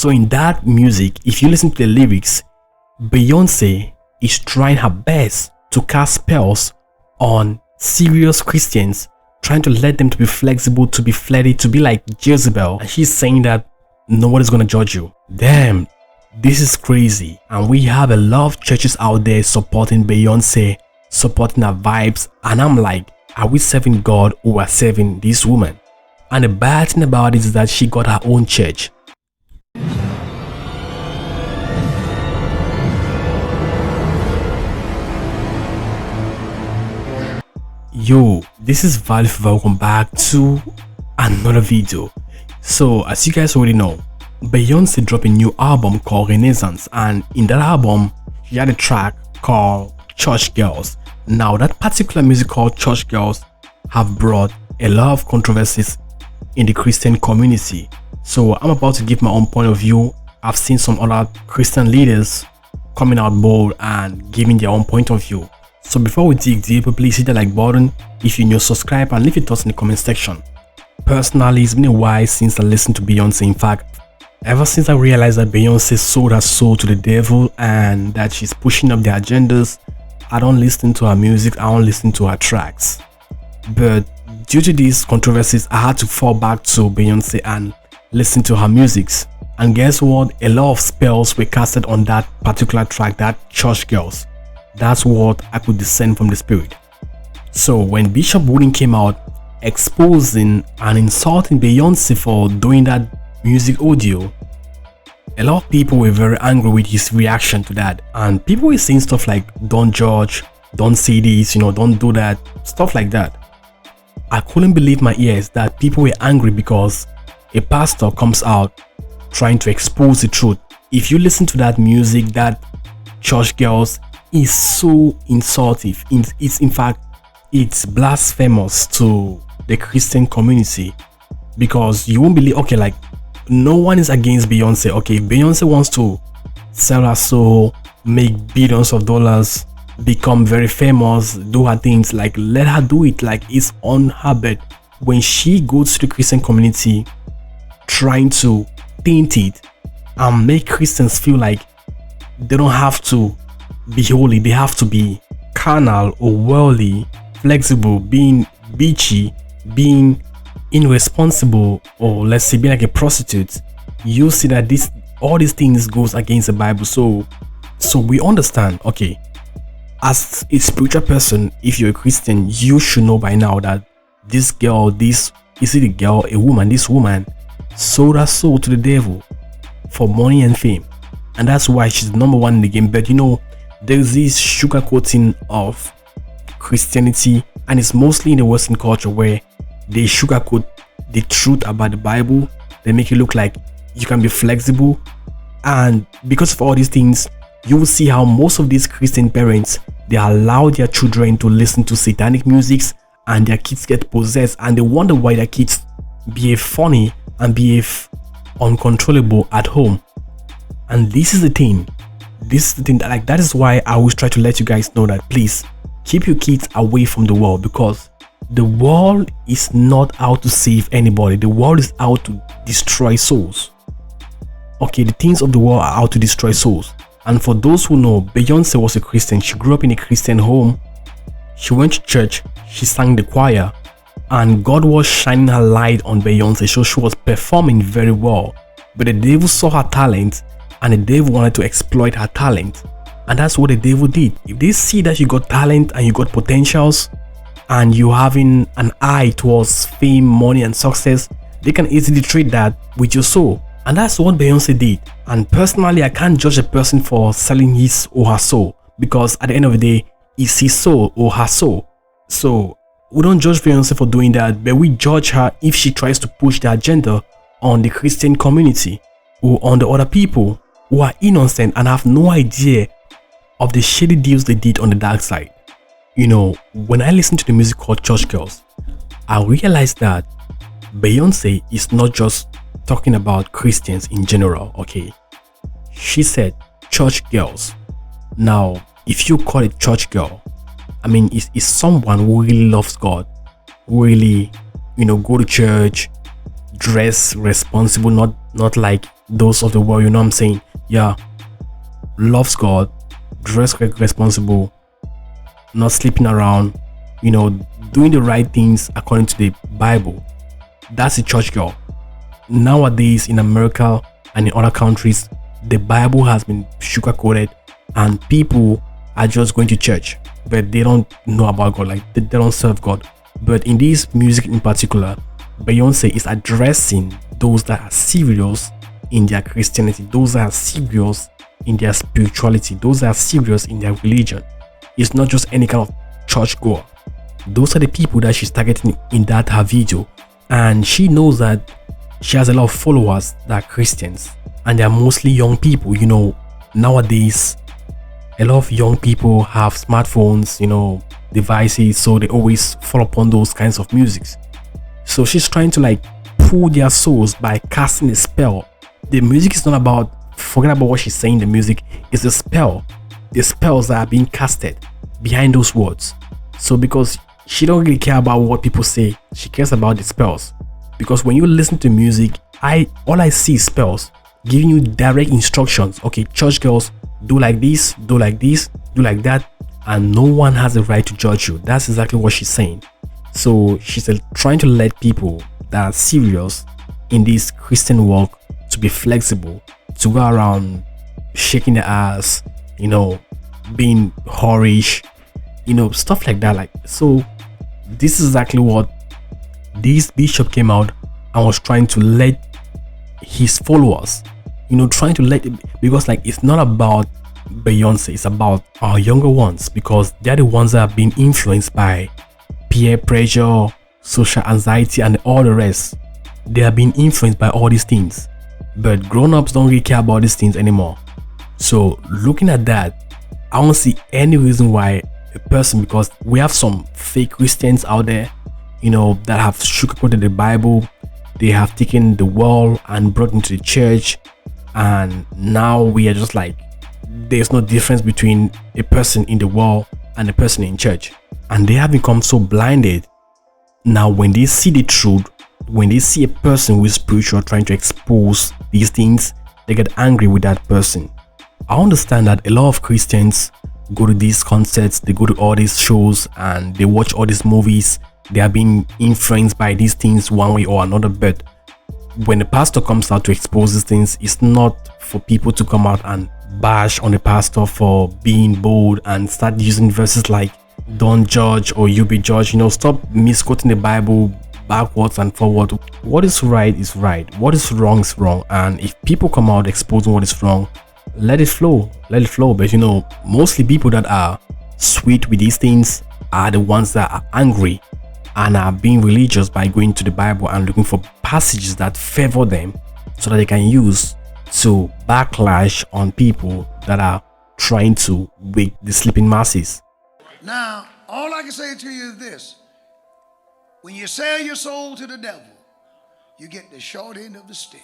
So in that music, if you listen to the lyrics, Beyonce is trying her best to cast spells on serious Christians, trying to let them to be flexible, to be flirty, to be like Jezebel. And she's saying that nobody's gonna judge you. Damn, this is crazy. And we have a lot of churches out there supporting Beyonce, supporting her vibes. And I'm like, are we serving God or are serving this woman? And the bad thing about it is that she got her own church. Yo, this is Value. Welcome back to another video. So as you guys already know, Beyonce dropped a new album called Renaissance, and in that album she had a track called Church Girls. Now that particular music called Church Girls have brought a lot of controversies in the Christian community. So I'm about to give my own point of view. I've seen some other Christian leaders coming out bold and giving their own point of view. So before we dig deeper, please hit the like button if you're new, subscribe and leave your thoughts in the comment section. Personally, it's been a while since I listened to Beyonce. In fact, ever since I realized that Beyonce sold her soul to the devil and that she's pushing up their agendas, I don't listen to her music, I don't listen to her tracks. But due to these controversies, I had to fall back to Beyonce and listen to her musics. And guess what? A lot of spells were casted on that particular track, that Church Girls. That's what I could discern from the spirit. So when Bishop Wooden came out exposing and insulting Beyonce for doing that music audio, a lot of people were very angry with his reaction to that. And people were saying stuff like, don't judge, don't say this, don't do that, stuff like that. I couldn't believe my ears that people were angry because a pastor comes out trying to expose the truth. If you listen to that music, that Church Girls is so insultive. In fact, it's blasphemous to the Christian community, because you won't believe, okay, like no one is against Beyonce. Okay, if Beyonce wants to sell her soul, make billions of dollars, become very famous, do her things, like let her do it, like it's on her. But when she goes to the Christian community trying to taint it and make Christians feel like they don't have to be holy, they have to be carnal or worldly, flexible, being bitchy, being irresponsible, or let's say being like a prostitute, you see that all these things goes against the Bible. So we understand, okay, as a spiritual person, if you're a Christian, you should know by now that this girl, is it a girl, a woman, this woman sold her soul to the devil for money and fame, and that's why she's number one in the game. But there's this sugarcoating of Christianity, and it's mostly in the Western culture where they sugarcoat the truth about the Bible. They make it look like you can be flexible, and because of all these things, you will see how most of these Christian parents, they allow their children to listen to satanic musics, and their kids get possessed, and they wonder why their kids behave funny and behave uncontrollable at home. And this is the thing that is why I always try to let you guys know that please keep your kids away from the world, because the world is not out to save anybody. The world is out to destroy souls. Okay, the things of the world are out to destroy souls. And for those who know, Beyonce was a Christian. She grew up in a Christian home. She went to church, she sang the choir, and God was shining her light on Beyonce, so she was performing very well. But the devil saw her talent, and the devil wanted to exploit her talent. And that's what the devil did. If they see that you got talent and you got potentials and you having an eye towards fame, money and success, they can easily trade that with your soul. And that's what Beyonce did. And personally, I can't judge a person for selling his or her soul, because at the end of the day, it's his soul or her soul. So we don't judge Beyonce for doing that, but we judge her if she tries to push the agenda on the Christian community or on the other people who are innocent and have no idea of the shady deals they did on the dark side. When I listen to the music called Church Girls, I realized that Beyonce is not just talking about Christians in general, okay? She said church girls. Now, if you call it church girl, I mean, it's someone who really loves God, who really, go to church, dress responsible, not like those of the world, you know what I'm saying? Yeah, loves God, dress responsible, not sleeping around, you know, doing the right things according to the Bible. That's a church girl. Nowadays in America and in other countries, the Bible has been sugar coated and people are just going to church, but they don't know about God, like they don't serve God. But in this music in particular, Beyonce is addressing those that are serious in their Christianity, those that are serious in their spirituality, those that are serious in their religion. It's not just any kind of church goer. Those are the people that she's targeting in that her video, and she knows that she has a lot of followers that are Christians, and they're mostly young people. You know, nowadays a lot of young people have smartphones, you know, devices, so they always fall upon those kinds of musics. So she's trying to like pull their souls by casting a spell. The music is not about, forget about what she's saying, the music is the spell, the spells that are being casted behind those words. So because she don't really care about what people say, she cares about the spells. Because when you listen to music, all I see is spells giving you direct instructions. Okay, church girls, do like this, do like this, do like that, and no one has the right to judge you. That's exactly what she's saying. So she's trying to let people that are serious in this Christian walk to be flexible, to go around shaking their ass, you know, being whorish, you know, stuff like that. Like, so this is exactly what this bishop came out and was trying to let his followers, you know, trying to let it, because like it's not about Beyonce, it's about our younger ones, because they're the ones that are being influenced by peer pressure, social anxiety, and all the rest. They are being influenced by all these things, but grown-ups don't really care about these things anymore. So looking at that, I don't see any reason why a person, because we have some fake Christians out there, you know, that have sugarcoated the Bible. They have taken the world and brought into the church, and now we are just like, there's no difference between a person in the world and a person in church. And they have become so blinded. Now when they see the truth, when they see a person who is spiritual trying to expose these things, they get angry with that person. I understand that a lot of Christians go to these concerts, they go to all these shows, and they watch all these movies. They are being influenced by these things one way or another, but when the pastor comes out to expose these things, it's not for people to come out and bash on the pastor for being bold and start using verses like don't judge or you be judged. You know, stop misquoting the Bible backwards and forward. What is right is right, what is wrong is wrong, and if people come out exposing what is wrong, let it flow. But you know, mostly people that are sweet with these things are the ones that are angry and are being religious by going to the Bible and looking for passages that favor them so that they can use to backlash on people that are trying to wake the sleeping masses. Now, all I can say to you is this: when you sell your soul to the devil, you get the short end of the stick.